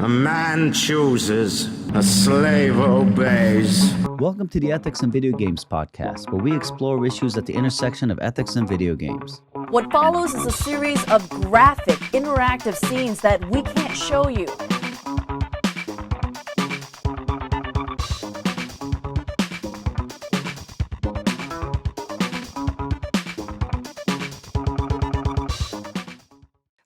A man chooses, a slave obeys. Welcome to the Ethics in Video Games podcast, where we explore issues at the intersection of ethics and video games. What follows is a series of graphic, interactive scenes that we can't show you.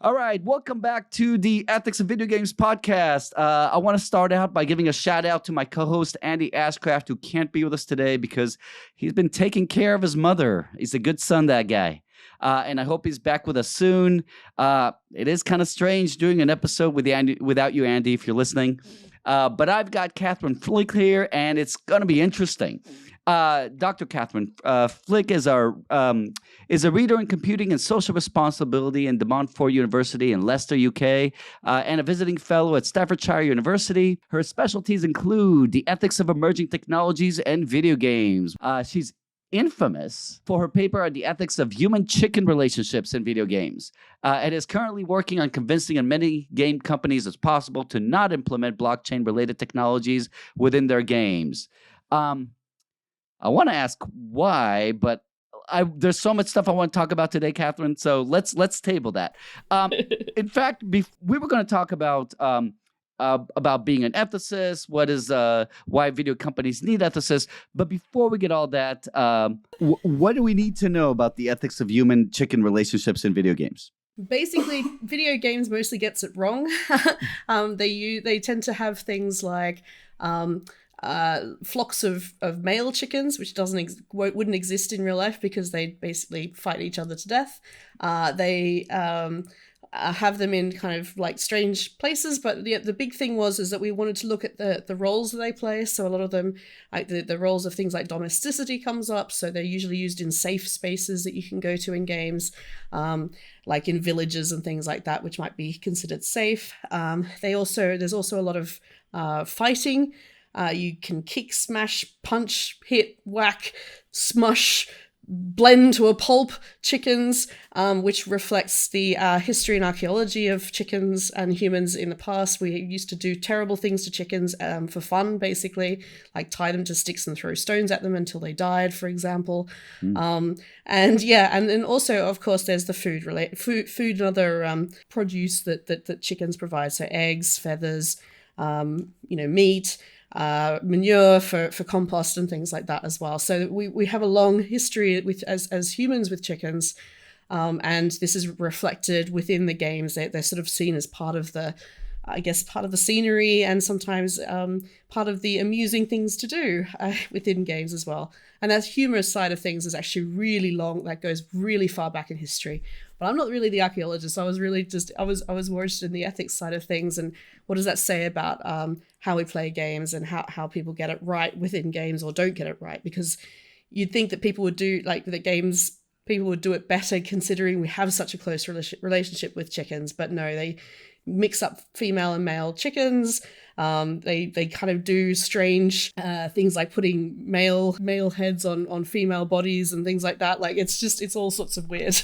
All right, welcome back to the Ethics in Video Games podcast. I want to start out by giving a shout out to my co-host, Andy Ashcraft, who can't be with us today because he's been taking care of his mother. He's a good son, that guy. And I hope he's back with us soon. It is kind of strange doing an episode with without you, Andy, if you're listening. But I've got Catherine Flick here, and it's going to be interesting. Dr. Catherine Flick is a reader in computing and social responsibility in De Montfort University in Leicester, UK, and a visiting fellow at Staffordshire University. Her specialties include the ethics of emerging technologies and video games. She's infamous for her paper on the ethics of human-chicken relationships in video games, and is currently working on convincing as many game companies as possible to not implement blockchain-related technologies within their games. I want to ask why, but there's so much stuff I want to talk about today, Catherine. So let's table that. In fact, we were going to talk about being an ethicist, why video companies need ethicists. But before we get all that, what do we need to know about the ethics of human-chicken relationships in video games? Basically, video games mostly gets it wrong. They tend to have things like flocks of male chickens, which wouldn't exist in real life because they basically fight each other to death. They have them in kind of like strange places, but the big thing is that we wanted to look at the roles that they play. So a lot of them, like the roles of things like domesticity comes up. So they're usually used in safe spaces that you can go to in games, like in villages and things like that, which might be considered safe. There's also a lot of fighting. You can kick, smash, punch, hit, whack, smush, blend to a pulp chickens, which reflects the history and archaeology of chickens and humans in the past. We used to do terrible things to chickens for fun, basically, like tie them to sticks and throw stones at them until they died, for example. And then also, of course, there's the food and other produce that chickens provide. So eggs, feathers, meat, manure for compost and things like that as well. So we have a long history as humans with chickens, and this is reflected within the games. They're sort of seen as part of the scenery, and sometimes part of the amusing things to do within games as well. And that humorous side of things is actually really long. That goes really far back in history. But I'm not really the archaeologist. I was really I was more interested in the ethics side of things, and what does that say about how we play games and how people get it right within games or don't get it right? Because you'd think that people would do it better, considering we have such a close relationship with chickens. But no, they mix up female and male chickens. They kind of do strange things like putting male heads on female bodies and things like that. Like it's all sorts of weird.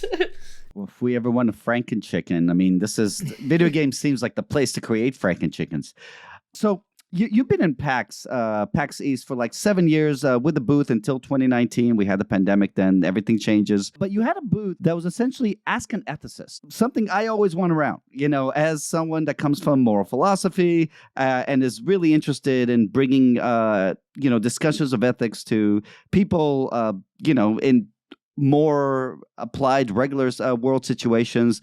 Well, if we ever want a Franken-chicken, I mean, video games seems like the place to create Franken-chickens. So you've been in PAX East for like 7 years with the booth until 2019. We had the pandemic then, everything changes. But you had a booth that was essentially Ask an Ethicist, something I always want around, as someone that comes from moral philosophy and is really interested in bringing, discussions of ethics to people, in more applied regular world situations.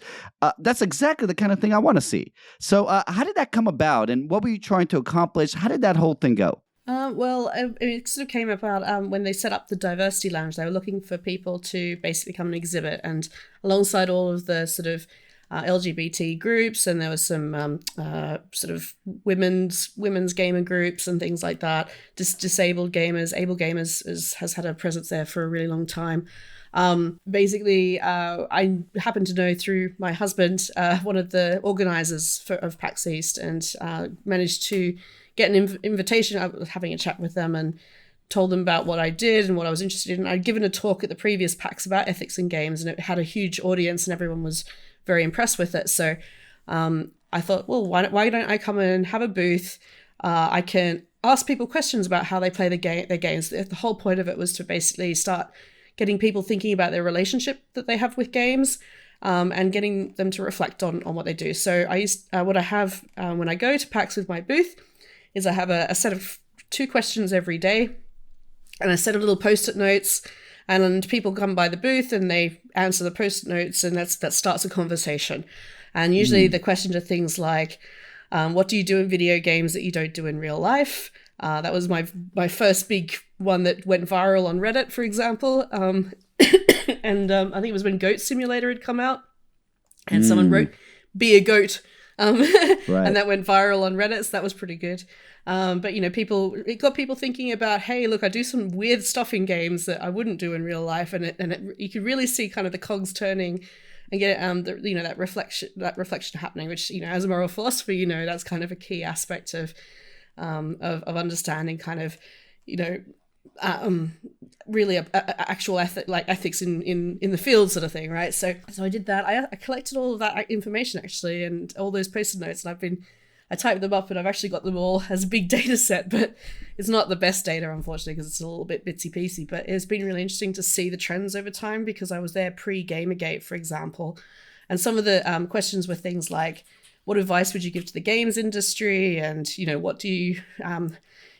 That's exactly the kind of thing I want to see. So how did that come about, and what were you trying to accomplish? How did that whole thing go? It sort of came about when they set up the Diversity Lounge. They were looking for people to basically come and exhibit, and alongside all of the sort of LGBT groups, and there was some sort of women's gamer groups and things like that. Disabled gamers, able gamers has had a presence there for a really long time. I happened to know through my husband one of the organizers of PAX East, and managed to get an invitation. I was having a chat with them and told them about what I did and what I was interested in. I'd given a talk at the previous PAX about ethics in games, and it had a huge audience and everyone was very impressed with it. So I I thought, well, why don't I come and have a booth? I can ask people questions about how they play their games. The whole point of it was to basically start getting people thinking about their relationship that they have with games, and getting them to reflect on what they do. So what I have when I go to PAX with my booth is I have a set of 2 questions every day and a set of little post-it notes, and people come by the booth and they answer the post-it notes, and that starts a conversation. And usually the questions are things like, what do you do in video games that you don't do in real life? That was my first big one that went viral on Reddit, for example. And I think it was when Goat Simulator had come out, and someone wrote, "Be a goat," right. And that went viral on Reddit. So that was pretty good. But it got people thinking about, hey, look, I do some weird stuff in games that I wouldn't do in real life, and you could really see kind of the cogs turning, and get that reflection happening. Which, as a moral philosopher, that's kind of a key aspect of understanding kind of, really actual ethics in the field sort of thing, right? So I did that. I collected all of that information actually, and all those post-it notes, and I typed them up, and I've actually got them all as a big data set, but it's not the best data, unfortunately, because it's a little bit bitsy-piecey. But it's been really interesting to see the trends over time, because I was there pre-Gamergate, for example, and some of the questions were things like, what advice would you give to the games industry? And,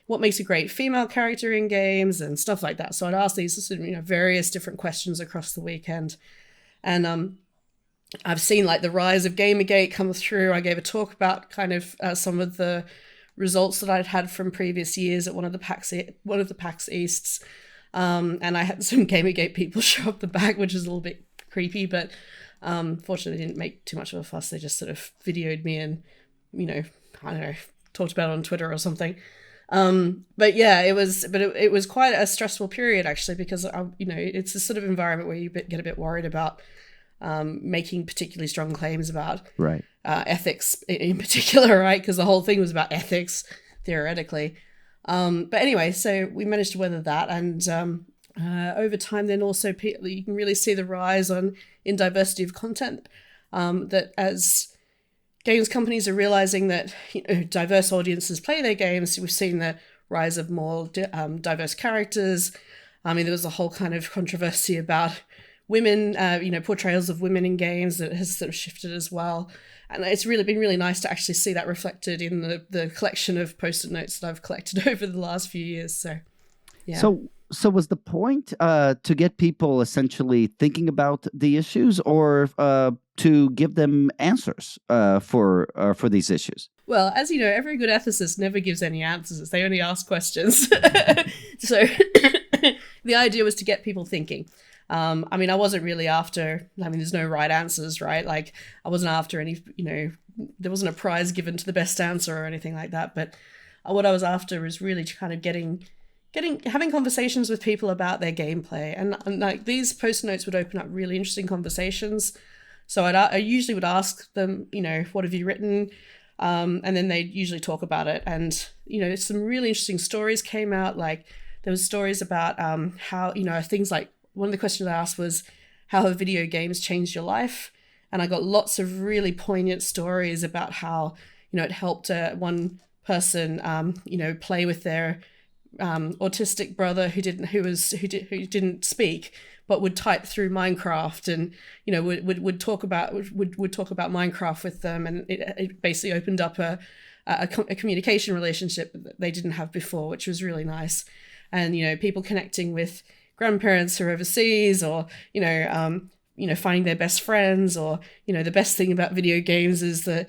what makes a great female character in games, and stuff like that. So I'd ask these various different questions across the weekend. And I've seen like the rise of Gamergate come through. I gave a talk about kind of some of the results that I'd had from previous years at one of the PAX Easts. And I had some Gamergate people show up the back, which is a little bit creepy, but fortunately didn't make too much of a fuss. They just sort of videoed me and, I don't know, talked about it on Twitter or something. But yeah, it was quite a stressful period actually, because it's a sort of environment where you get a bit worried about making particularly strong claims about ethics in particular, right? Because the whole thing was about ethics theoretically. But anyway, so we managed to weather that, and over time, then also you can really see the rise in diversity of content. That as games companies are realizing that diverse audiences play their games, we've seen the rise of more diverse characters. I mean, there was a whole kind of controversy about women, portrayals of women in games that has sort of shifted as well. And it's really been really nice to actually see that reflected in the collection of post-it notes that I've collected over the last few years. So, yeah. So was the point to get people essentially thinking about the issues, or to give them answers for these issues? Well, as you know, every good ethicist never gives any answers. They only ask questions. So the idea was to get people thinking. I mean, I wasn't really after, there's no right answers, right? Like, I wasn't after any, there wasn't a prize given to the best answer or anything like that. But what I was after was really kind of having conversations with people about their gameplay. And like these post notes would open up really interesting conversations. So I usually would ask them, what have you written? And then they'd usually talk about it. And, some really interesting stories came out. Like there was stories about how, things like, one of the questions I asked was, how have video games changed your life? And I got lots of really poignant stories about how, it helped one person, play with their autistic brother who didn't speak but would type through Minecraft, and would talk about Minecraft with them, and it basically opened up a communication relationship that they didn't have before, which was really nice. And people connecting with grandparents who are overseas, or finding their best friends, or the best thing about video games is the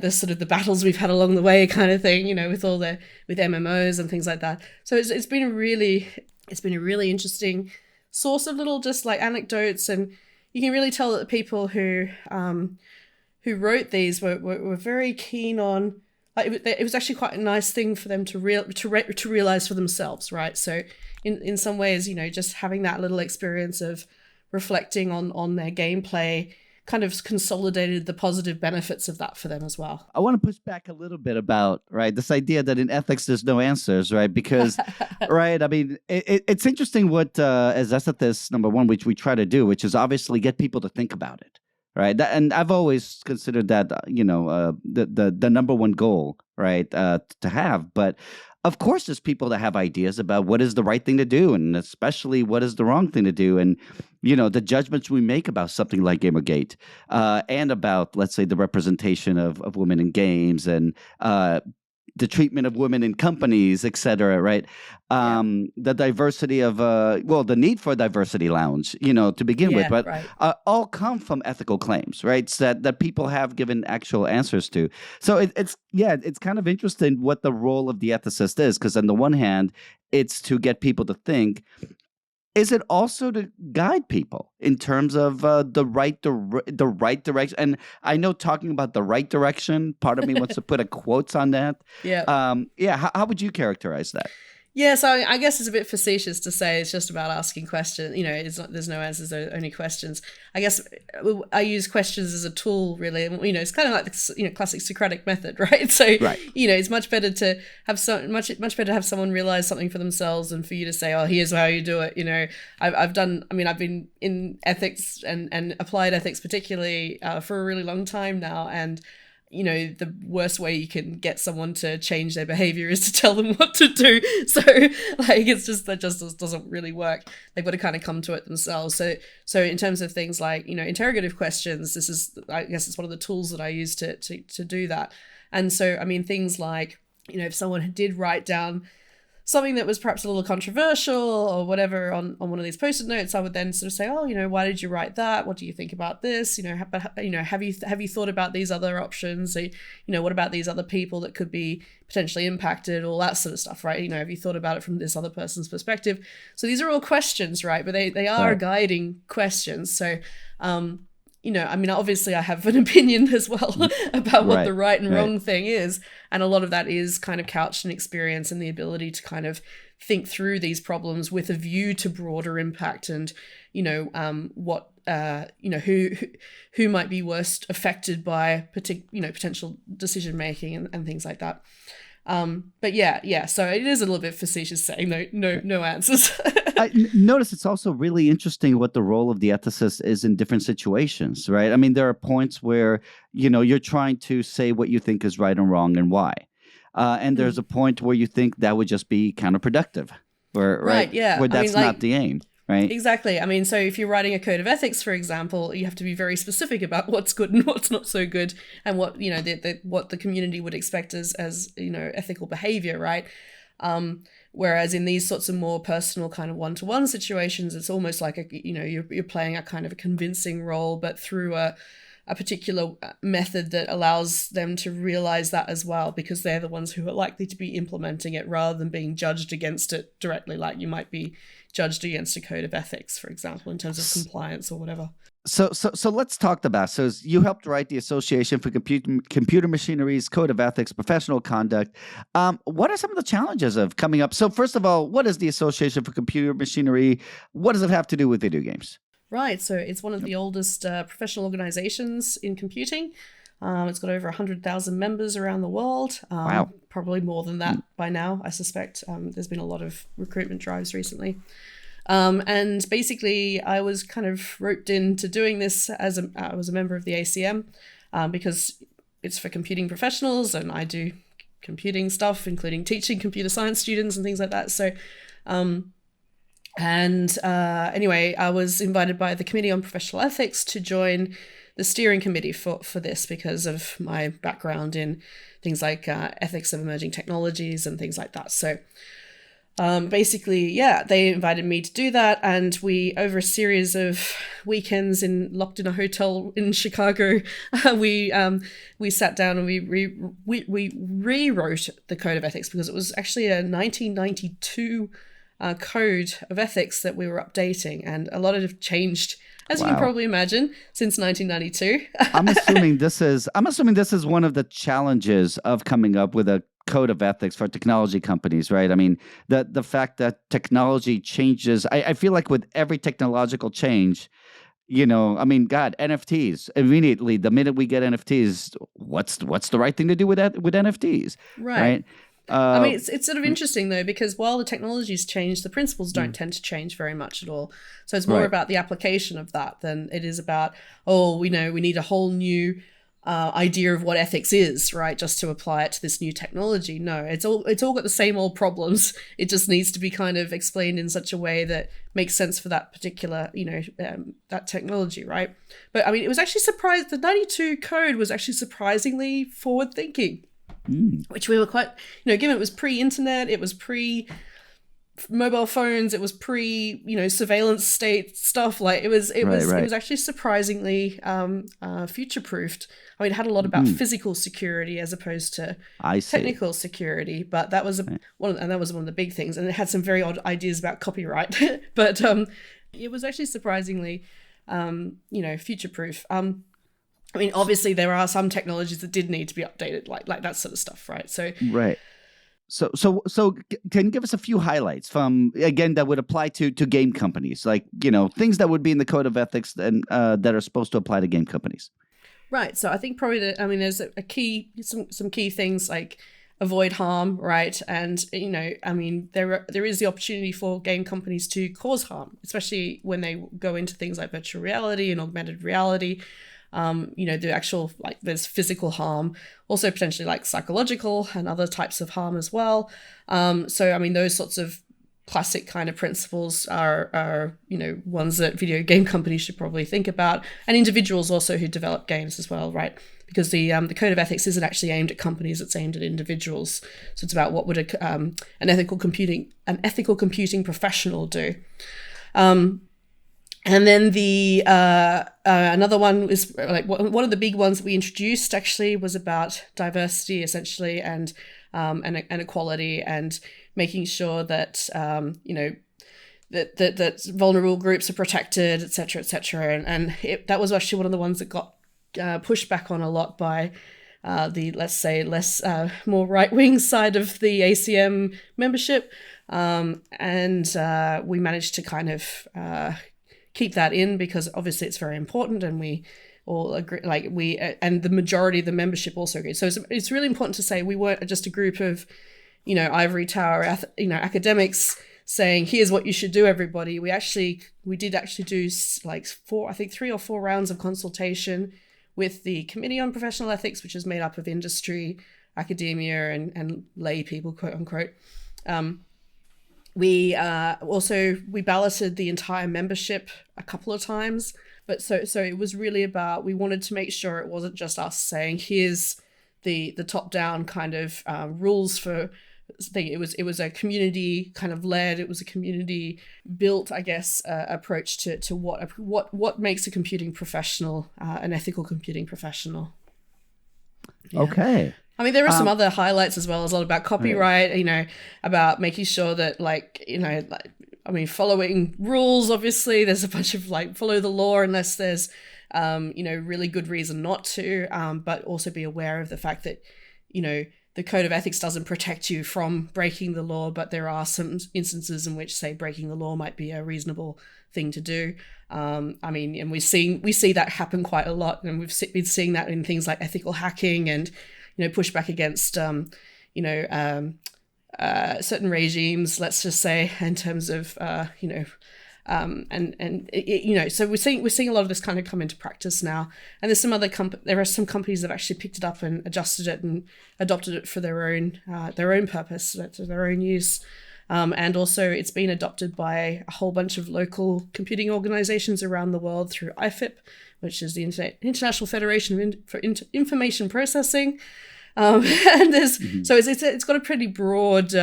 sort of the battles we've had along the way kind of thing, with MMOs and things like that. So it's been a really interesting source of little just like anecdotes, and you can really tell that the people who wrote these were very keen on, like, it was actually quite a nice thing for them to realize for themselves, right? So in some ways, just having that little experience of reflecting on their gameplay kind of consolidated the positive benefits of that for them as well. I want to push back a little bit about, this idea that in ethics there's no answers, right? Because, I mean, it's interesting what, as ethicists, number one, which we try to do, which is obviously get people to think about it, right? And I've always considered that, the number one goal, right, to have. But of course, there's people that have ideas about what is the right thing to do, and especially what is the wrong thing to do. And, the judgments we make about something like Gamergate, and about, let's say, the representation of women in games, and the treatment of women in companies, et cetera, right? The diversity of, the need for a diversity lounge, to begin with, but right. all come from ethical claims, right? So that people have given actual answers to. So it's kind of interesting what the role of the ethicist is, because on the one hand, it's to get people to think. Is it also to guide people in terms of the right direction? And I know, talking about the right direction, part of me wants to put a quotes on that. Yeah. How would you characterize that? Yeah, so I guess it's a bit facetious to say it's just about asking questions. There's no answers, there's only questions. I guess I use questions as a tool, really. It's kind of like the classic Socratic method, right? So right. It's much better to have much better to have someone realize something for themselves than for you to say, "Oh, here's how you do it." I've been in ethics and applied ethics particularly for a really long time now, and the worst way you can get someone to change their behavior is to tell them what to do. So that just doesn't really work. They've got to kind of come to it themselves. So in terms of things like, interrogative questions, I guess it's one of the tools that I use to do that. And so, things like, if someone did write down something that was perhaps a little controversial or whatever on one of these post-it notes, I would then sort of say, why did you write that? What do you think about this? Have you thought about these other options? So, what about these other people that could be potentially impacted? All that sort of stuff, right? Have you thought about it from this other person's perspective? So these are all questions, right? But they are guiding questions. So, obviously I have an opinion as well about what the right and wrong thing is. And a lot of that is kind of couched in experience and the ability to kind of think through these problems with a view to broader impact and, who might be worst affected by potential decision making and things like that. But yeah. So it is a little bit facetious saying no answers. I notice it's also really interesting what the role of the ethicist is in different situations, right? There are points where, you're trying to say what you think is right and wrong and why. And there's a point where you think that would just be counterproductive, where that's not the aim. Right. Exactly. So if you're writing a code of ethics, for example, you have to be very specific about what's good and what's not so good, and what what the community would expect as ethical behavior, right? Whereas in these sorts of more personal kind of one-to-one situations, it's almost like you're playing a kind of a convincing role, but through a particular method that allows them to realize that as well, because they're the ones who are likely to be implementing it rather than being judged against it directly, like you might be judged against a code of ethics, for example, in terms of compliance or whatever. So let's talk about. So you helped write the Association for Computer Machinery's Code of Ethics, Professional Conduct. What are some of the challenges of coming up? So first of all, what is the Association for Computer Machinery? What does it have to do with video games? Right. So it's one of the oldest professional organizations in computing. It's got over 100,000 members around the world. Wow. Probably more than that by now, I suspect. There's been a lot of recruitment drives recently. And basically, I was kind of roped into doing this as I was a member of the ACM because it's for computing professionals, and I do computing stuff, including teaching computer science students and things like that. So, anyway, I was invited by the Committee on Professional Ethics to join the steering committee for this because of my background in things like ethics of emerging technologies and things like that. So basically, they invited me to do that, and we, over a series of weekends locked in a hotel in Chicago, we sat down and we rewrote the Code of Ethics, because it was actually a 1992 code of ethics that we were updating, and a lot of changed, as you can probably imagine, since 1992. I'm assuming this is one of the challenges of coming up with a code of ethics for technology companies, right? The fact that technology changes. I feel like with every technological change, NFTs, immediately, the minute we get NFTs, what's the right thing to do with NFTs? Right. I mean, it's sort of interesting though, because while the technologies change, the principles don't tend to change very much at all. So it's more about the application of that than it is about, we need a whole new idea of what ethics is, right? Just to apply it to this new technology. No, it's all got the same old problems. It just needs to be kind of explained in such a way that makes sense for that particular, that technology, right? But I mean, it was actually the 92 code was actually surprisingly forward thinking. Which we were quite, given it was pre-internet, it was pre-mobile phones, it was surveillance state stuff. Like it was actually surprisingly future-proofed. I mean, it had a lot about physical security as opposed to technical security, but that was one of the big things, and it had some very odd ideas about copyright. But it was actually surprisingly, future-proof. I mean, obviously, there are some technologies that did need to be updated, like that sort of stuff, right? So, So can you give us a few highlights from, again, that would apply to game companies, like things that would be in the code of ethics and that are supposed to apply to game companies? Right. So I think probably there's some key things like avoid harm, right? And there is the opportunity for game companies to cause harm, especially when they go into things like virtual reality and augmented reality. The actual, there's physical harm, also potentially like psychological and other types of harm as well. So, I mean, those sorts of classic kind of principles are ones that video game companies should probably think about, and individuals also who develop games as well, right? Because the code of ethics isn't actually aimed at companies; it's aimed at individuals. So it's about what would an ethical computing professional do. And then the another one is one of the big ones that we introduced actually was about diversity, essentially, and equality, and making sure that that vulnerable groups are protected, etc., etc. And that was actually one of the ones that got pushed back on a lot by the, let's say, less more right-wing side of the ACM membership, and we managed to kind of keep that in because obviously it's very important, and we all agree, and the majority of the membership also agreed. So it's really important to say we weren't just a group of, ivory tower, academics saying, here's what you should do, everybody. We did actually do 3 or 4 rounds of consultation with the Committee on Professional Ethics, which is made up of industry, academia, and lay people, quote unquote. We balloted the entire membership a couple of times, but so it was really about, we wanted to make sure it wasn't just us saying, here's the top down kind of rules for thing. It was a community kind of led, it was a community built, I guess, approach to what makes a computing professional, an ethical computing professional. Yeah. Okay. I mean, there are some other highlights as well. There's a lot about copyright, about making sure that, following rules, obviously. There's a bunch of, follow the law unless there's, really good reason not to, but also be aware of the fact that, the code of ethics doesn't protect you from breaking the law, but there are some instances in which, say, breaking the law might be a reasonable thing to do. And we see that happen quite a lot, and we've been seeing that in things like ethical hacking and, push back against, certain regimes, let's just say, in terms of, so we're seeing a lot of this kind of come into practice now. And there's there are some companies that have actually picked it up and adjusted it and adopted it for their own purpose, to their own use. And also it's been adopted by a whole bunch of local computing organizations around the world through IFIP, which is the International Federation for Information Processing. And there's so it's got a pretty broad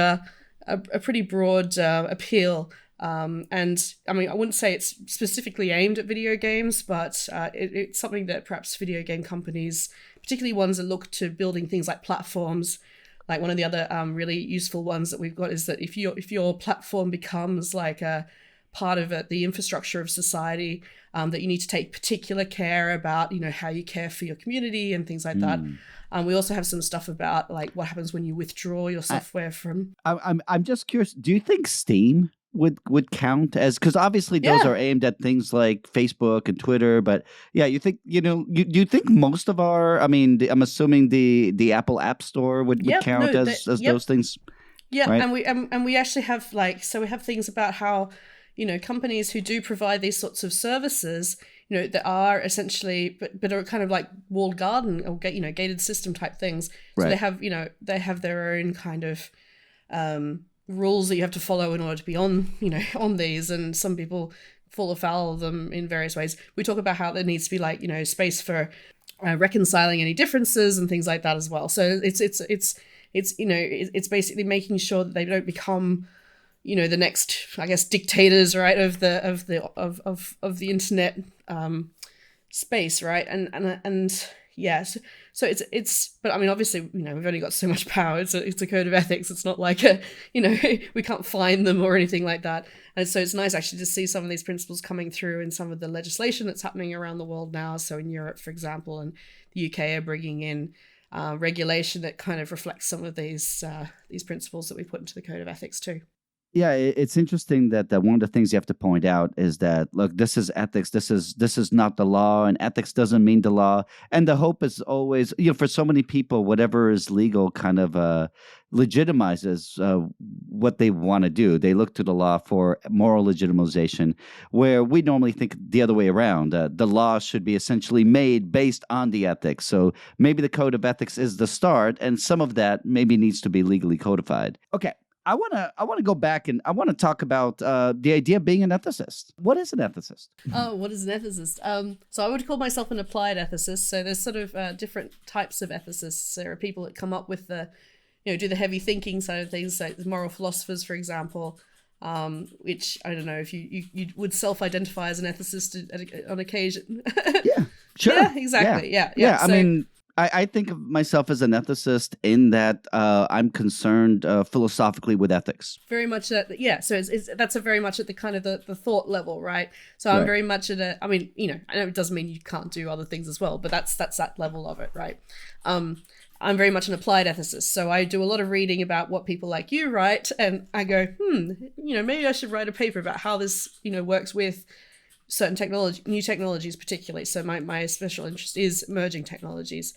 appeal. And I mean, I wouldn't say it's specifically aimed at video games, but it's something that perhaps video game companies, particularly ones that look to building things like platforms, like one of the other really useful ones that we've got is that if your platform becomes like a part of the infrastructure of society, that you need to take particular care about, how you care for your community and things like that. We also have some stuff about what happens when you withdraw your software from. I'm just curious. Do you think Steam would count as, because obviously those Yeah. are aimed at things like Facebook and Twitter, but yeah, you think you think most of our, I mean, I'm assuming the Apple App Store would Yep. count No. as Yep. those things, Yeah, right? and we actually have we have things about how, companies who do provide these sorts of services, that are essentially but are kind of like walled garden or gated system type things. So Right. they have their own kind of rules that you have to follow in order to be on on these, and some people fall afoul of them in various ways. We talk about how there needs to be space for reconciling any differences and things like that as well. So it's basically making sure that they don't become the next, I guess, dictators, right, of the internet space, right, and yes. So it's but I mean, obviously, we've only got so much power. It's a code of ethics. It's not like we can't find them or anything like that. And so it's nice actually to see some of these principles coming through in some of the legislation that's happening around the world now. So in Europe, for example, and the UK are bringing in regulation that kind of reflects some of these principles that we put into the code of ethics too. Yeah, it's interesting that one of the things you have to point out is that, look, this is ethics. This is not the law, and ethics doesn't mean the law. And the hope is always, for so many people, whatever is legal kind of legitimizes what they want to do. They look to the law for moral legitimization, where we normally think the other way around. The law should be essentially made based on the ethics. So maybe the code of ethics is the start, and some of that maybe needs to be legally codified. Okay. I want to go back and I want to talk about the idea of being an ethicist. What is an ethicist? Oh, what is an ethicist? So I would call myself an applied ethicist. So there's sort of different types of ethicists. There are people that come up with do the heavy thinking side of things, like moral philosophers, for example, which I don't know if you would self-identify as an ethicist on occasion. Yeah, sure. Yeah, exactly. Yeah. I mean, I think of myself as an ethicist in that I'm concerned philosophically with ethics. Very much that, yeah. So that's a very much at the kind of the thought level, right? So I'm very much at I mean, I know it doesn't mean you can't do other things as well, but that's that level of it, right? I'm very much an applied ethicist, so I do a lot of reading about what people like you write, and I go, maybe I should write a paper about how this, works with certain new technologies particularly. So my special interest is emerging technologies.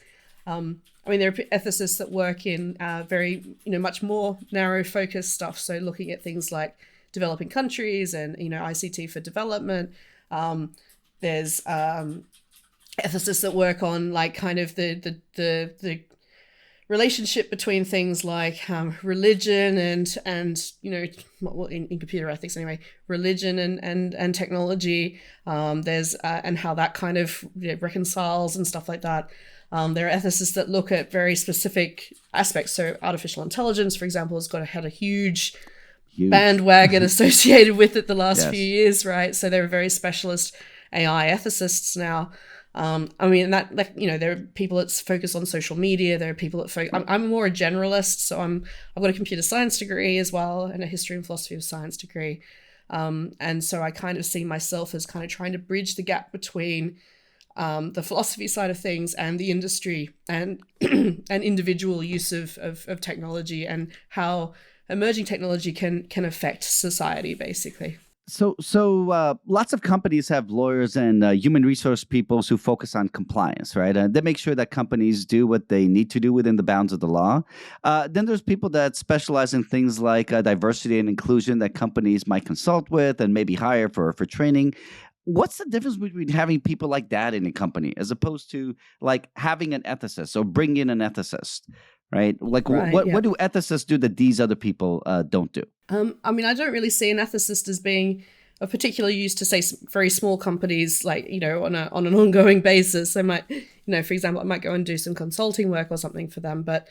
I mean, there are ethicists that work in very, much more narrow focused stuff. So looking at things like developing countries and, ICT for development. There's ethicists that work on like kind of the relationship between things like religion and in computer ethics anyway, religion and technology. There's and how that kind of reconciles and stuff like that. There are ethicists that look at very specific aspects. So artificial intelligence, for example, had a huge bandwagon associated with it the last few years, right? So there are very specialist AI ethicists now. I mean, there are people that focus on social media. There are people that I'm more a generalist, so I've got a computer science degree as well and a history and philosophy of science degree. And so I kind of see myself as kind of trying to bridge the gap between the philosophy side of things and the industry and and individual use of technology and how emerging technology can affect society, basically. So lots of companies have lawyers and human resource people who focus on compliance, right? They make sure that companies do what they need to do within the bounds of the law. Then there's people that specialize in things like diversity and inclusion that companies might consult with and maybe hire for training. What's the difference between having people like that in a company as opposed to like having an ethicist or bringing in an ethicist? Right? Like what do ethicists do that these other people don't do? I mean, I don't really see an ethicist as being of particular use to, say, very small companies, like, on an ongoing basis. They might, for example, I might go and do some consulting work or something for them, but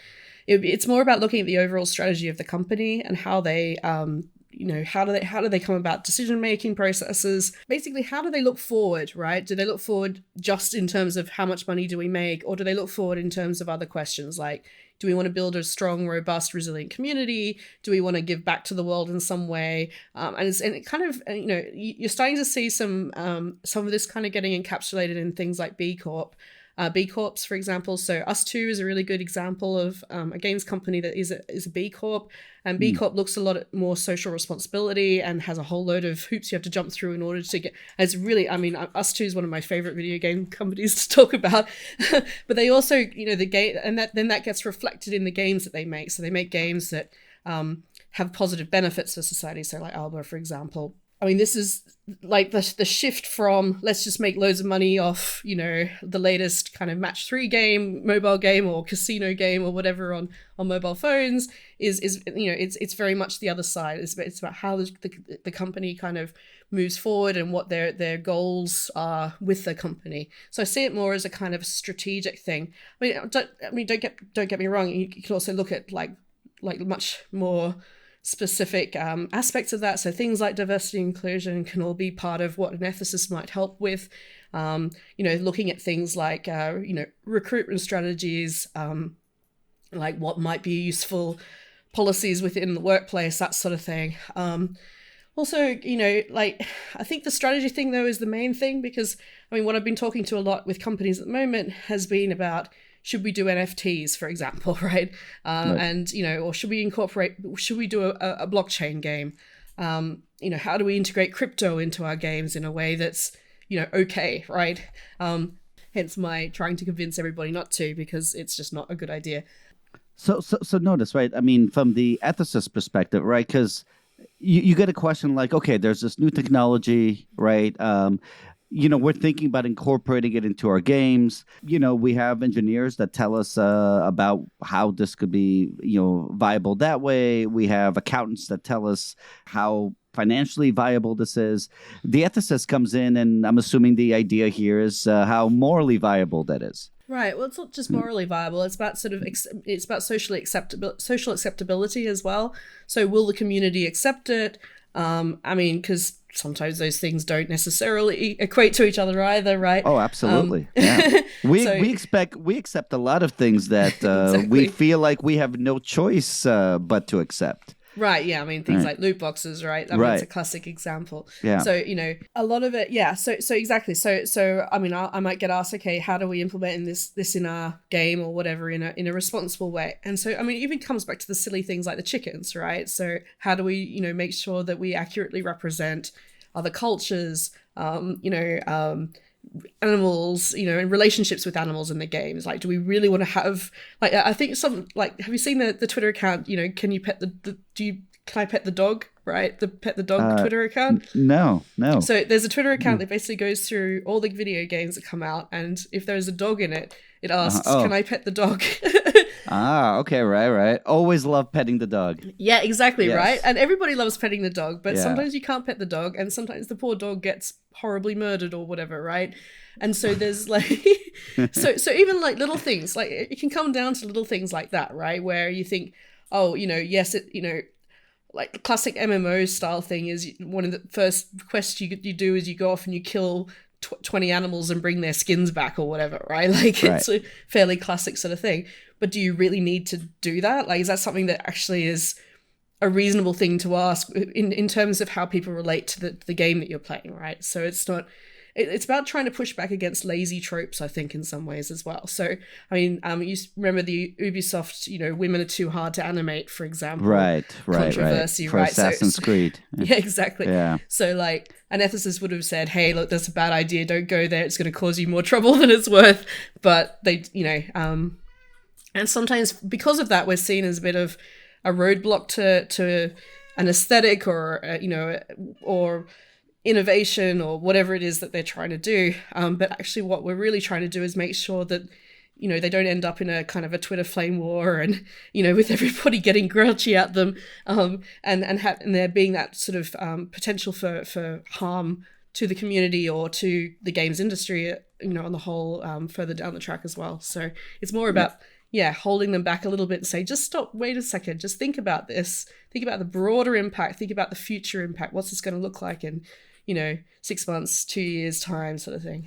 it's more about looking at the overall strategy of the company and how they, how do they come about decision-making processes? Basically, how do they look forward, right? Do they look forward just in terms of how much money do we make, or do they look forward in terms of other questions like, do we want to build a strong, robust, resilient community? Do we want to give back to the world in some way? And it kind of, you're starting to see some of this kind of getting encapsulated in things like B Corp. B Corps, for example. So Us 2 is a really good example of a games company that is a B Corp. And B Corp looks a lot more social responsibility and has a whole load of hoops you have to jump through in order to get. It's really, I mean, Us 2 is one of my favorite video game companies to talk about. But they also, the game, and that gets reflected in the games that they make. So they make games that have positive benefits for society. So like Alba, for example. I mean, this is like the shift from let's just make loads of money off, the latest kind of match 3 game, mobile game or casino game or whatever on mobile phones is it's very much the other side. It's about how the company kind of moves forward and what their goals are with the company. So I see it more as a kind of strategic thing. Don't get me wrong. You can also look at like much more specific aspects of that. So things like diversity and inclusion can all be part of what an ethicist might help with. Looking at things like, recruitment strategies, like what might be useful policies within the workplace, that sort of thing. Also, I think the strategy thing, though, is the main thing because, what I've been talking to a lot with companies at the moment has been about should we do NFTs, for example, right? Right. And, or should we do a blockchain game? How do we integrate crypto into our games in a way that's, okay, right? Hence my trying to convince everybody not to, because it's just not a good idea. So notice, right? I mean, from the ethicist perspective, right? Because you get a question like, okay, there's this new technology, right? We're thinking about incorporating it into our games. We have engineers that tell us about how this could be, viable that way. We have accountants that tell us how financially viable this is. The ethicist comes in, and I'm assuming the idea here is how morally viable that is. Right. Well, it's not just morally viable. It's about it's about social acceptability as well. So will the community accept it? Because sometimes those things don't necessarily equate to each other either, right? Oh, absolutely. Yeah. We accept a lot of things that Exactly. we feel like we have no choice but to accept. Right, yeah, things like loot boxes, right? It's a classic example. Yeah. So, a lot of it, yeah, so exactly. So I might get asked, okay, how do we implement this in our game or whatever in a responsible way? And so, it even comes back to the silly things like the chickens, right? So how do we, make sure that we accurately represent other cultures, animals, and relationships with animals in the games? Like, do we really want to have, like, I think have you seen the Twitter account, can you pet can I pet the dog, right? The pet the dog Twitter account? No. So there's a Twitter account that basically goes through all the video games that come out, and if there's a dog in it, it asks, can I pet the dog? Okay, right. Always love petting the dog. Yeah, exactly, Yes. right? And everybody loves petting the dog, but Yeah. sometimes you can't pet the dog, and sometimes the poor dog gets horribly murdered or whatever, right? And so there's like, so even like little things, like it can come down to little things like that, right? Where you think, oh, yes, like the classic MMO style thing is one of the first quests you do is you go off and you kill 20 animals and bring their skins back or whatever, right? Like it's a fairly classic sort of thing. But do you really need to do that? Like, is that something that actually is a reasonable thing to ask in terms of how people relate to the game that you're playing, right? So it's about trying to push back against lazy tropes, I think, in some ways as well. So, you remember the Ubisoft, women are too hard to animate, for example. Right. Controversy, For right? Assassin's Creed. Yeah, exactly. Yeah. So, like, an ethicist would have said, hey, look, that's a bad idea. Don't go there. It's going to cause you more trouble than it's worth. But they, and sometimes because of that, we're seen as a bit of a roadblock to an aesthetic or, or innovation or whatever it is that they're trying to do. But actually what we're really trying to do is make sure that, they don't end up in a kind of a Twitter flame war and, with everybody getting grouchy at them, and there being that sort of potential for harm to the community or to the games industry, on the whole, further down the track as well. So it's more about, holding them back a little bit and say, just stop, wait a second, just think about this, think about the broader impact, think about the future impact, what's this going to look like in, 6 months, 2 years time, sort of thing.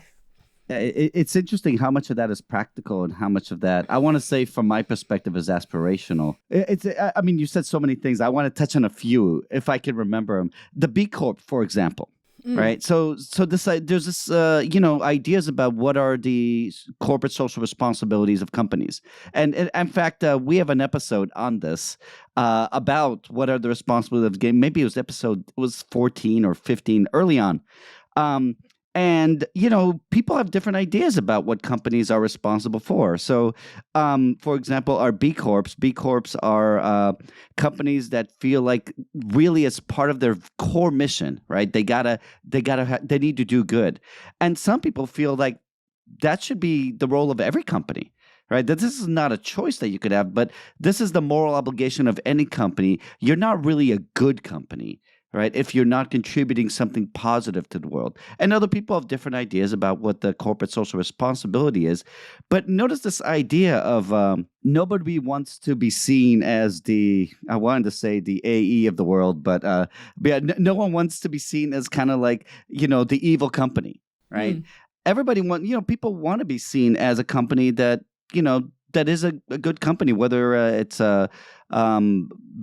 It's interesting how much of that is practical and how much of that, I want to say from my perspective, is aspirational. You said so many things. I want to touch on a few, if I can remember them. The B Corp, for example. right? So there's this ideas about what are the corporate social responsibilities of companies, and in fact, we have an episode on this about what are the responsibilities of the game. Maybe it was 14 or 15 early on. Um, and people have different ideas about what companies are responsible for. So, for example, our B Corps. B Corps are companies that feel like really as part of their core mission, right? They need to do good, and some people feel like that should be the role of every company. Right, that this is not a choice that you could have, but this is the moral obligation of any company. You're not really a good company, right, if you're not contributing something positive to the world. And other people have different ideas about what the corporate social responsibility is. But notice this idea of nobody wants to be seen as I wanted to say the AE of the world, but yeah, no one wants to be seen as kind of like, the evil company, right? People want to be seen as a company that, that is a good company, whether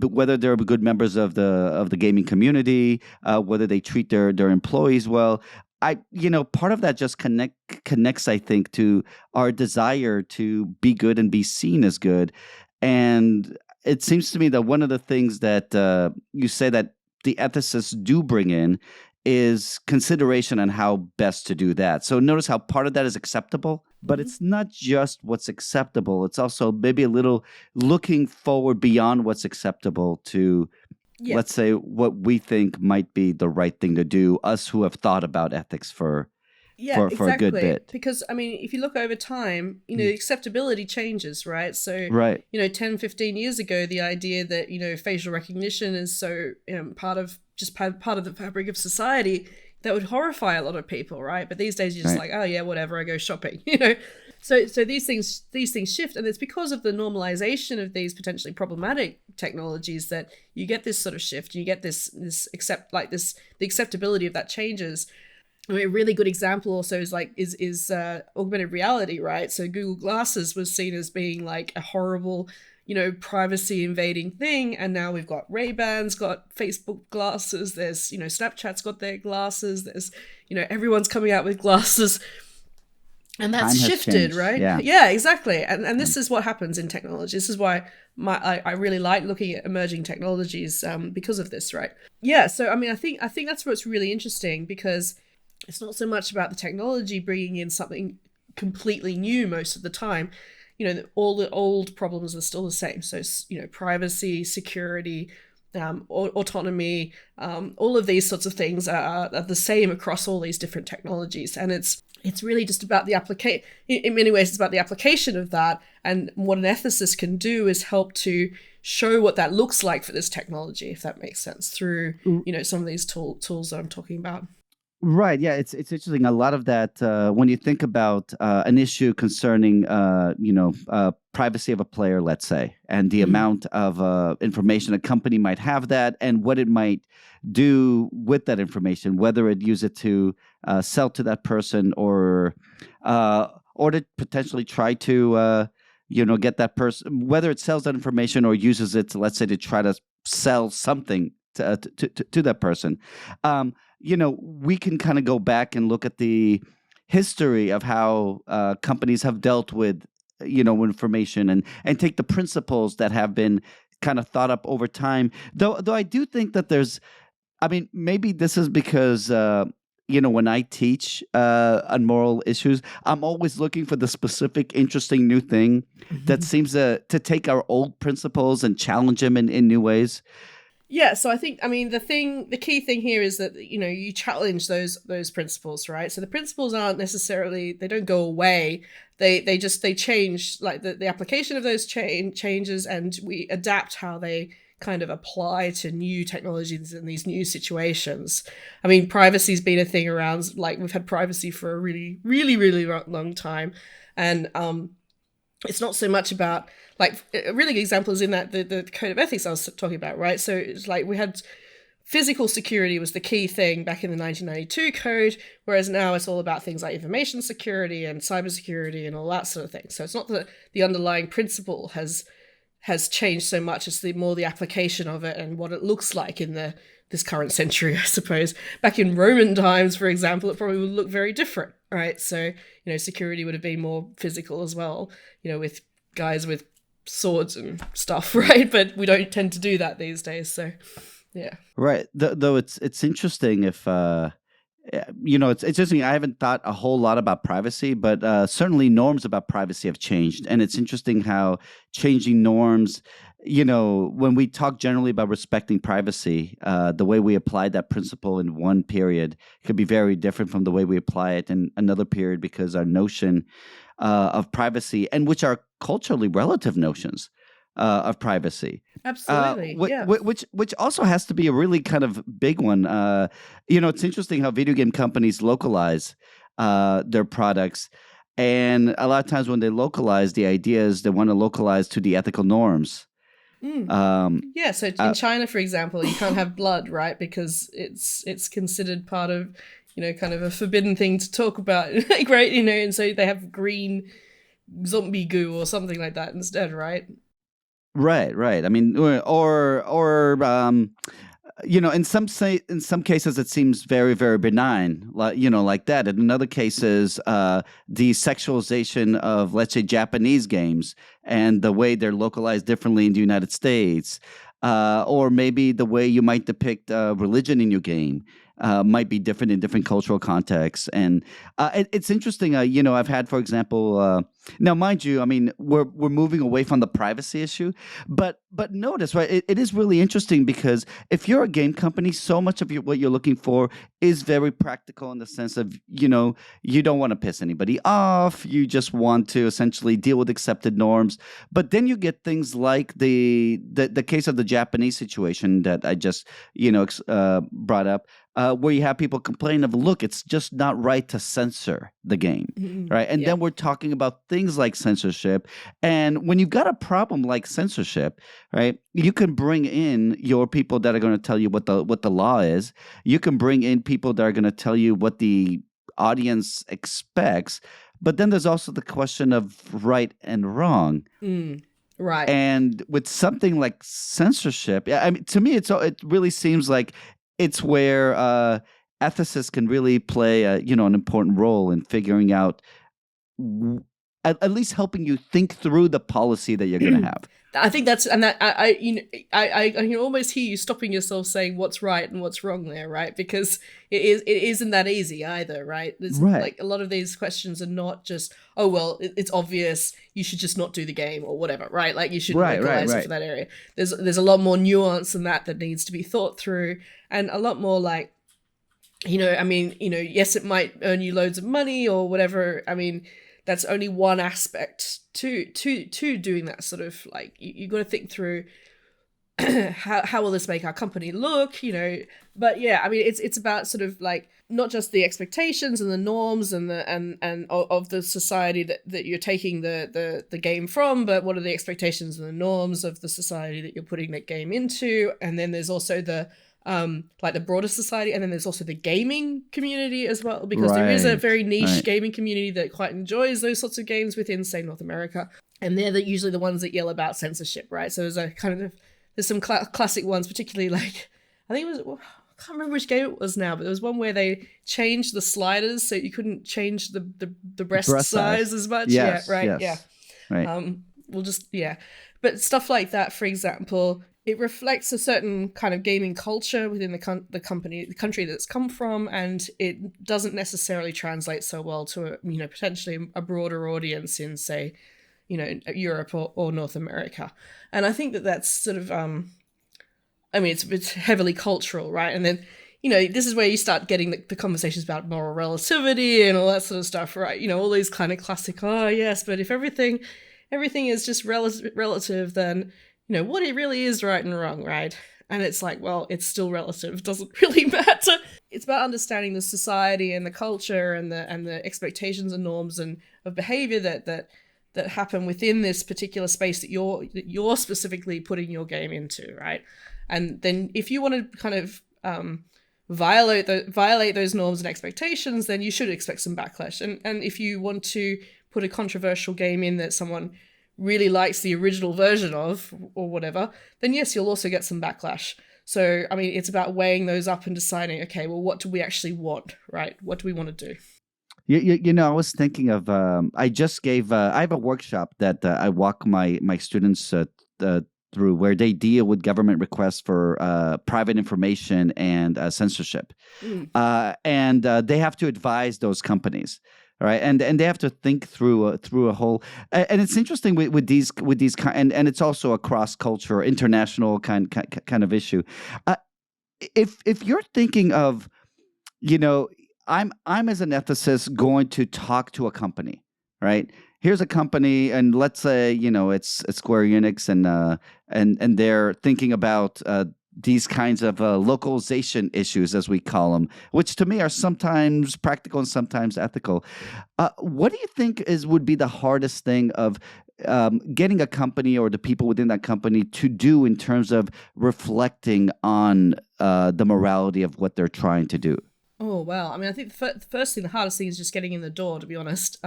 whether they're good members of the gaming community, whether they treat their employees well. Part of that just connects, I think, to our desire to be good and be seen as good. And it seems to me that one of the things that you say that the ethicists do bring in is consideration on how best to do that. So notice how part of that is acceptable, but it's not just what's acceptable. It's also maybe a little looking forward beyond what's acceptable to, let's say, what we think might be the right thing to do, us who have thought about ethics for a good bit. Because, I mean, if you look over time, acceptability changes, right? So, right. 10, 15 years ago, the idea that, facial recognition is so part of the fabric of society, that would horrify a lot of people, right? But these days you're just like, oh yeah, whatever, I go shopping, So these things shift, and it's because of the normalization of these potentially problematic technologies that you get this sort of shift. You get the acceptability of that changes. I mean, a really good example also is augmented reality, right? So Google Glasses was seen as being like a horrible, privacy invading thing, and now we've got Ray-Ban's got Facebook glasses. There's, Snapchat's got their glasses. There's, everyone's coming out with glasses, and that's shifted, right? Yeah, exactly. And this is what happens in technology. This is why I really like looking at emerging technologies because of this, right? Yeah. So I mean, I think that's what's really interesting, because it's not so much about the technology bringing in something completely new most of the time. All the old problems are still the same. So, privacy, security, autonomy, all of these sorts of things are the same across all these different technologies. And it's really just about the application. In many ways, it's about the application of that. And what an ethicist can do is help to show what that looks like for this technology, if that makes sense, through, some of these tools that I'm talking about. Right. Yeah. It's interesting. A lot of that, when you think about an issue concerning, privacy of a player, let's say, and the amount of information a company might have that, and what it might do with that information, whether it use it to sell to that person or to potentially try to, get that person, whether it sells that information or uses it to, let's say, to try to sell something to that person. We can kind of go back and look at the history of how companies have dealt with, information and take the principles that have been kind of thought up over time. Though I do think that maybe this is because, when I teach on moral issues, I'm always looking for the specific, interesting new thing that seems to take our old principles and challenge them in new ways. Yeah, so I think, the key thing here is that, you challenge those principles, right? So the principles aren't necessarily, they don't go away. They change, like the application of those changes, and we adapt how they kind of apply to new technologies in these new situations. I mean, privacy's been a thing around, like we've had privacy for a really, really, really long time. And it's not so much about, like, a really good example is in that the code of ethics I was talking about, right? So it's like we had physical security was the key thing back in the 1992 code, whereas now it's all about things like information security and cybersecurity and all that sort of thing. So it's not that the underlying principle has has changed so much. It's more the application of it and what it looks like in this current century, I suppose. Back in Roman times, for example, it probably would look very different, right? So, security would have been more physical as well, with guys with swords and stuff, right? But we don't tend to do that these days, so yeah. Right. Though it's interesting if it's interesting. I haven't thought a whole lot about privacy, but certainly norms about privacy have changed, and it's interesting how changing norms. When we talk generally about respecting privacy, the way we apply that principle in one period could be very different from the way we apply it in another period, because our notion of privacy, and which are culturally relative notions of privacy. Absolutely. Yeah. Which also has to be a really kind of big one. It's interesting how video game companies localize their products. And a lot of times when they localize, the idea is they want to localize to the ethical norms. Yeah, so in China, for example, you can't have blood, right? Because it's considered part of, kind of a forbidden thing to talk about, like, right? And so they have green zombie goo or something like that instead, right? Right. I mean, in some cases it seems very, very benign, like that. And in other cases, the sexualization of, let's say, Japanese games and the way they're localized differently in the United States, or maybe the way you might depict religion in your game might be different in different cultural contexts. And it's interesting. I've had, for example, now, mind you, I mean, we're moving away from the privacy issue, but notice, right? It is really interesting, because if you're a game company, so much of what you're looking for is very practical, in the sense of, you don't want to piss anybody off. You just want to essentially deal with accepted norms. But then you get things like the case of the Japanese situation that I just, brought up. Where you have people complain of, look, it's just not right to censor the game, right? And then we're talking about things like censorship. And when you've got a problem like censorship, right, you can bring in your people that are going to tell you what the law is. You can bring in people that are going to tell you what the audience expects. But then there's also the question of right and wrong. Right. And with something like censorship, I mean, to me, it really seems like it's where ethicists can really play an important role in figuring out, at least helping you think through the policy that you're going to have. I think that's, and that I can almost hear you stopping yourself saying what's right and what's wrong there, right? Because it isn't that easy either, right? Right. Like, a lot of these questions are not just, oh well, it's obvious, you should just not do the game or whatever, right? Like, you should localize it for that area. There's a lot more nuance than that needs to be thought through, and a lot more like, yes, it might earn you loads of money or whatever. I mean, that's only one aspect to doing that sort of, like, you got to think through how will this make our company look, but yeah, I mean, it's about sort of like not just the expectations and the norms and of the society that you're taking the game from, but what are the expectations and the norms of the society that you're putting that game into. And then there's also the like the broader society, and then there's also the gaming community as well, because there is a very niche gaming community that quite enjoys those sorts of games within, say, North America, and they're usually the ones that yell about censorship, right? So there's some classic ones, particularly like, I think it was, I can't remember which game it was now, but there was one where they changed the sliders so you couldn't change the breast size as much. Yes, yeah, right, yes. yeah. Right. But stuff like that, for example, it reflects a certain kind of gaming culture within the country that it's come from, and it doesn't necessarily translate so well to potentially a broader audience in, say, Europe or North America. And I think that's sort of it's heavily cultural, right? And then this is where you start getting the conversations about moral relativity and all that sort of stuff, right? All these kind of classic, oh yes, but if everything is just relative, then what it really is right and wrong, right? And it's like, well, it's still relative. It doesn't really matter. It's about understanding the society and the culture and the expectations and norms and of behavior that happen within this particular space that you're specifically putting your game into, right? And then if you want to kind of violate those norms and expectations, then you should expect some backlash. And if you want to put a controversial game in that someone really likes the original version of or whatever, then yes, you'll also get some backlash. So, I mean, it's about weighing those up and deciding, okay, well, what do we actually want, right? What do we want to do? You know, I was thinking of, I just gave, I have a workshop that I walk my students through where they deal with government requests for private information and censorship. And they have to advise those companies. All right, and they have to think through a whole, and it's interesting with these and it's also a cross culture, international kind of issue. If you're thinking of, you know, I'm as an ethicist going to talk to a company, right? Here's a company, and let's say, you know, it's Square Enix, and they're thinking about these kinds of localization issues, as we call them, which to me are sometimes practical and sometimes ethical. What do you think would be the hardest thing of getting a company or the people within that company to do in terms of reflecting on the morality of what they're trying to do? Oh, well, I mean, I think the first thing, the hardest thing is just getting in the door, to be honest.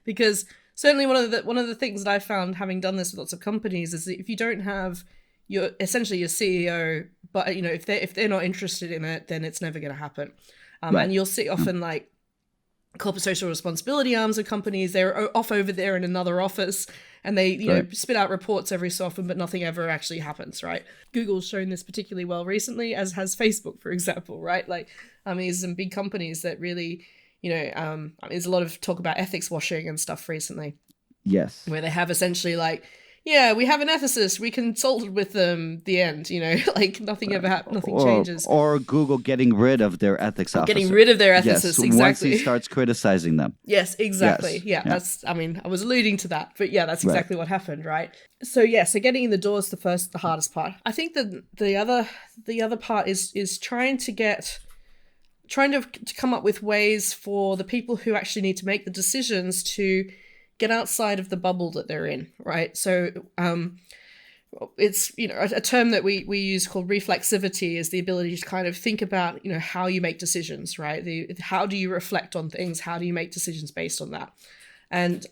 Because certainly one of the things that I found, having done this with lots of companies, is that if you don't have your CEO, but, you know, if they're not interested in it, then it's never going to happen. Right. And you'll see often like corporate social responsibility arms of companies, they're off over there in another office, and they, you know, spit out reports every so often, but nothing ever actually happens, right? Google's shown this particularly well recently, as has Facebook, for example, right? Like, I mean, there's some big companies that really, you know, I mean, there's a lot of talk about ethics washing and stuff recently. Yes. Where they have essentially like, yeah, we have an ethicist, we consulted with them, the end, you know, like nothing ever happens, nothing changes. Or Google getting rid of their ethics officer. Getting rid of their ethicists, yes, exactly. Once he starts criticizing them. Yes, exactly. Yes. Yeah, that's, I mean, I was alluding to that, but yeah, that's exactly what happened, right? So getting in the door is the hardest part. I think that the other part is trying to come up with ways for the people who actually need to make the decisions to get outside of the bubble that they're in, right? So it's, you know, a term that we use called reflexivity is the ability to kind of think about, you know, how you make decisions, right? How do you reflect on things? How do you make decisions based on that? And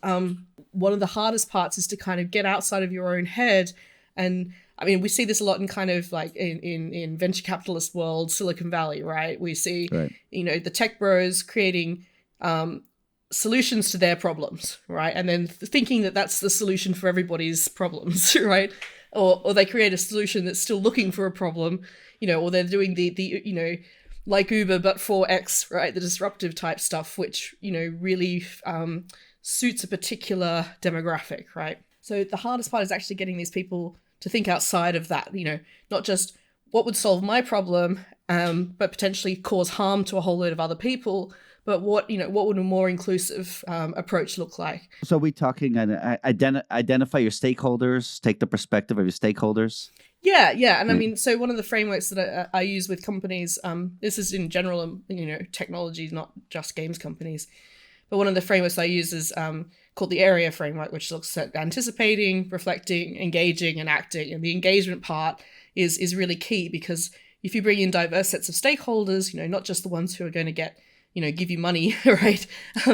one of the hardest parts is to kind of get outside of your own head. And I mean, we see this a lot in kind of like in venture capitalist world, Silicon Valley, right? We see, you know, the tech bros creating solutions to their problems, right? And then thinking that that's the solution for everybody's problems, right? Or they create a solution that's still looking for a problem, you know, or they're doing the you know, like Uber but for X, right? The disruptive type stuff, which, you know, really suits a particular demographic, right? So the hardest part is actually getting these people to think outside of that, you know, not just what would solve my problem, but potentially cause harm to a whole load of other people. But what would a more inclusive approach look like? So we talking identify your stakeholders, take the perspective of your stakeholders? Yeah. And I mean, so one of the frameworks that I use with companies, this is in general, you know, technology, not just games companies, but one of the frameworks I use is called the AREA framework, which looks at anticipating, reflecting, engaging, and acting. And the engagement part is really key, because if you bring in diverse sets of stakeholders, you know, not just the ones who are going to get, you know, give you money, right?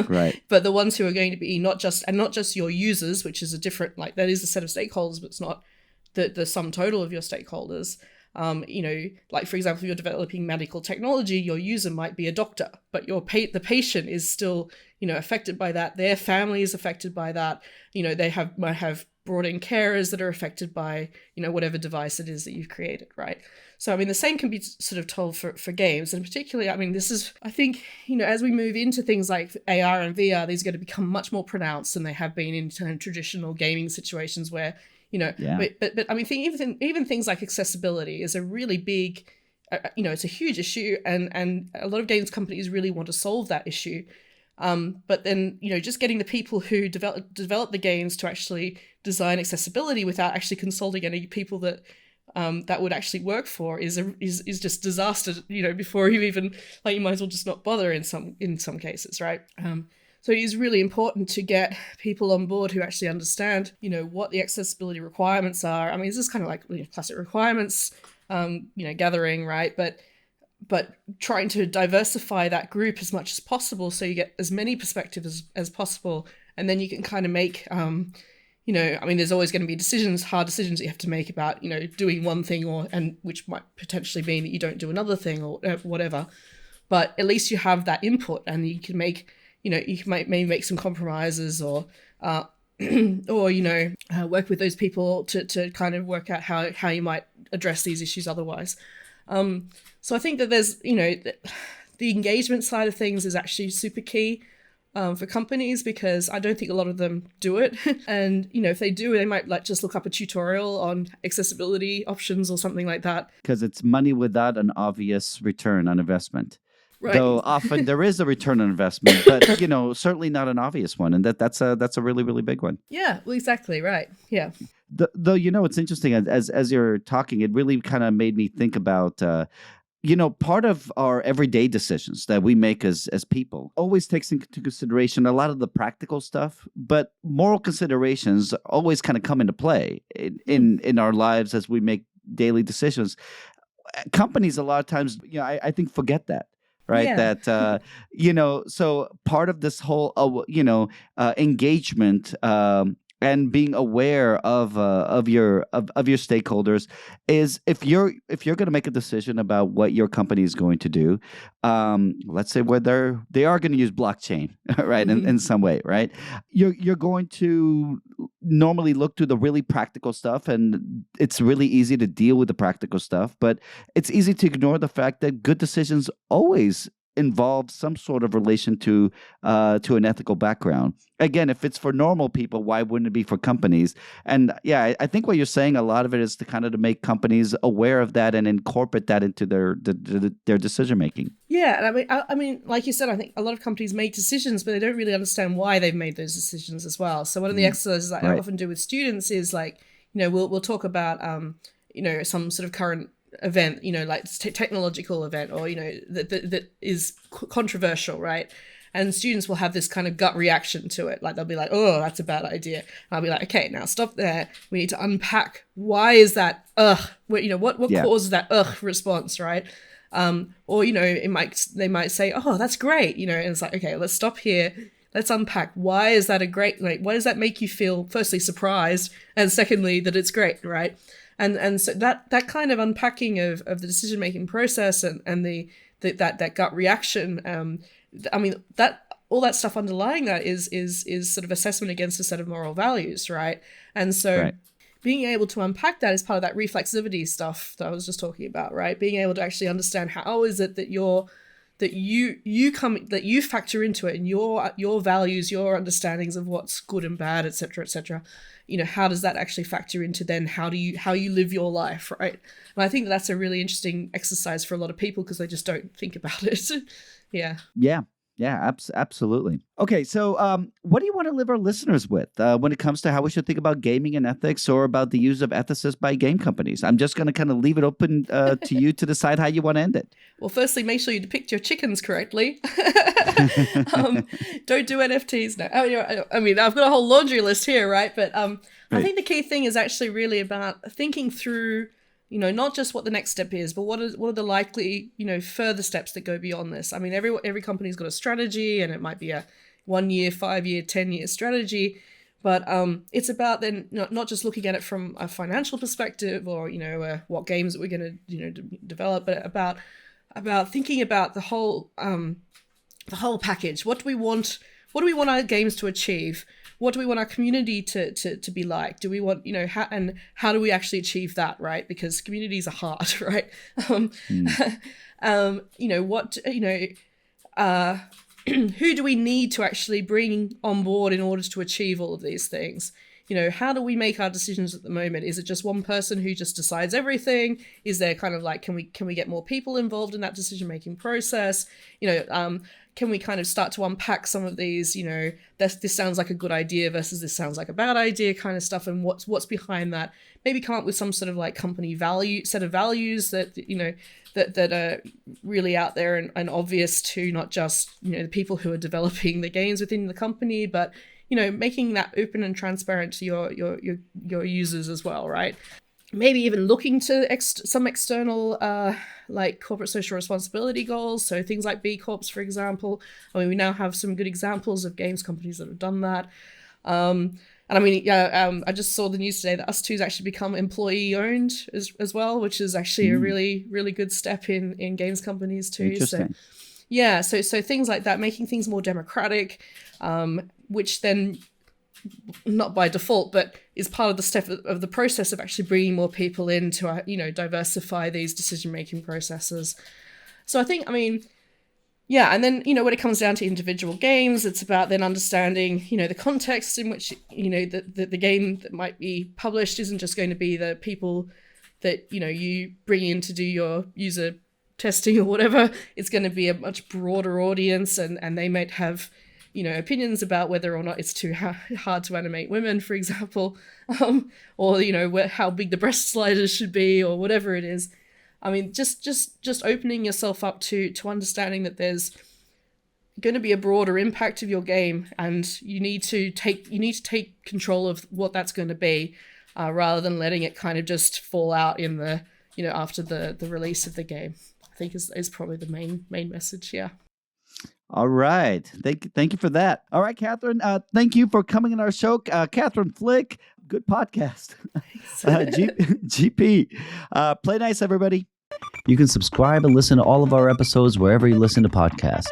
Right. But the ones who are going to be not just your users, which is a different, like, that is a set of stakeholders, but it's not the sum total of your stakeholders. You know, like, for example, if you're developing medical technology, your user might be a doctor, but the patient is still, you know, affected by that. Their family is affected by that. You know, they might have brought in carers that are affected by, you know, whatever device it is that you've created, right? So, I mean, the same can be sort of told for games. And particularly, I mean, I think, you know, as we move into things like AR and VR, these are going to become much more pronounced than they have been in traditional gaming situations where, you know, but I mean, even things like accessibility is a really big, you know, it's a huge issue, and a lot of games companies really want to solve that issue. But then, you know, just getting the people who develop the games to actually design accessibility without actually consulting any people that would actually work for is just disaster, you know, before you even, like, you might as well just not bother in some cases, right? So it is really important to get people on board who actually understand, you know, what the accessibility requirements are. I mean, this is kind of like, you know, classic requirements, you know, gathering, right? But trying to diversify that group as much as possible, so you get as many perspectives as possible, and then you can kind of make, you I mean, there's always going to be hard decisions that you have to make about, doing one thing and which might potentially mean that you don't do another thing or whatever. But at least you have that input, and you can make, you might maybe make some compromises or work with those people to kind of work out how you might address these issues otherwise. So I think that there's, the engagement side of things is actually super key for companies, because I don't think a lot of them do it. And, if they do, they might just look up a tutorial on accessibility options or something like that. Because it's money without an obvious return on investment. Right. Though often there is a return on investment, but, certainly not an obvious one. And that's a really, really big one. Yeah, well, exactly. Right. Yeah. Though, it's interesting as you're talking, it really kind of made me think about, part of our everyday decisions that we make as people always takes into consideration a lot of the practical stuff, but moral considerations always kind of come into play in our lives as we make daily decisions. Companies a lot of times, I think forget that. Right. Yeah. That, so part of this whole, engagement and being aware of your stakeholders is if you're going to make a decision about what your company is going to do, let's say whether they are going to use blockchain, right, in some way, right, you're going to normally look to the really practical stuff, and it's really easy to deal with the practical stuff, but it's easy to ignore the fact that good decisions always involve some sort of relation to an ethical background. Again, if it's for normal people, why wouldn't it be for companies? And yeah, I think what you're saying, a lot of it is to make companies aware of that and incorporate that into their decision making. Yeah, and I mean, like you said, I think a lot of companies make decisions, but they don't really understand why they've made those decisions as well. So one of the exercises that I often do with students is we'll talk about some sort of current event, like technological event, or that is controversial, right? And students will have this kind of gut reaction to it, like they'll be like, "Oh, that's a bad idea." And I'll be like, "Okay, now stop there. We need to unpack why is that what causes that response, right?" Or they might say, "Oh, that's great," and it's like, "Okay, let's stop here. Let's unpack why is that a great, why does that make you feel, firstly, surprised, and secondly, that it's great, right?" And so that kind of unpacking of the decision-making process and that gut reaction, I mean, that all that stuff underlying that is sort of assessment against a set of moral values, right? And so being able to unpack that is part of that reflexivity stuff that I was just talking about, right? Being able to actually understand how is it that you factor into it, and your values, your understandings of what's good and bad, etc., etc. How does that actually factor into then how you live your life, right? And I think that's a really interesting exercise for a lot of people because they just don't think about it. Yeah, absolutely. Okay, so what do you want to leave our listeners with when it comes to how we should think about gaming and ethics, or about the use of ethicists by game companies? I'm just going to kind of leave it open to you to decide how you want to end it. Well, firstly, make sure you depict your chickens correctly. Don't do NFTs. No, I mean, I've got a whole laundry list here, right? But I think the key thing is actually really about thinking through, not just what the next step is, but what are the likely, further steps that go beyond this. I mean, every company's got a strategy, and it might be a 1 year, 5 year, 10-year strategy. But it's about then not just looking at it from a financial perspective or, what games that we're going to, develop, but about thinking about the whole package. What do we want our games to achieve? What do we want our community to be like? Do we want, how do we actually achieve that, right? Because communities are hard, right? Who do we need to actually bring on board in order to achieve all of these things? How do we make our decisions at the moment? Is it just one person who just decides everything? Is there kind of like, can we get more people involved in that decision-making process? Can we kind of start to unpack some of these, this sounds like a good idea versus this sounds like a bad idea kind of stuff, and what's behind that? Maybe come up with some sort of like company set of values that, that are really out there and obvious to not just, the people who are developing the games within the company, but, making that open and transparent to your users as well, right? Maybe even looking to some external like corporate social responsibility goals. So things like B Corps, for example. I mean, we now have some good examples of games companies that have done that. And I mean, I just saw the news today that Us2's actually become employee owned as well, which is actually a really, really good step in games companies too. Interesting. So yeah, so things like that, making things more democratic, which then, not by default, but is part of the step of the process of actually bringing more people in to, diversify these decision-making processes. So I think, yeah, and then, when it comes down to individual games, it's about then understanding, the context in which, the game that might be published isn't just going to be the people that, you bring in to do your user testing or whatever. It's going to be a much broader audience, and they might have opinions about whether or not it's too hard to animate women, for example, or how big the breast sliders should be, or whatever it is. Just opening yourself up to understanding that there's going to be a broader impact of your game, and you need to take control of what that's going to be, rather than letting it kind of just fall out in the after the release of the game. I think is probably the main message. Yeah. All right. Thank you for that. All right, Catherine. Thank you for coming on our show. Catherine Flick, good podcast. GP. Play nice, everybody. You can subscribe and listen to all of our episodes wherever you listen to podcasts.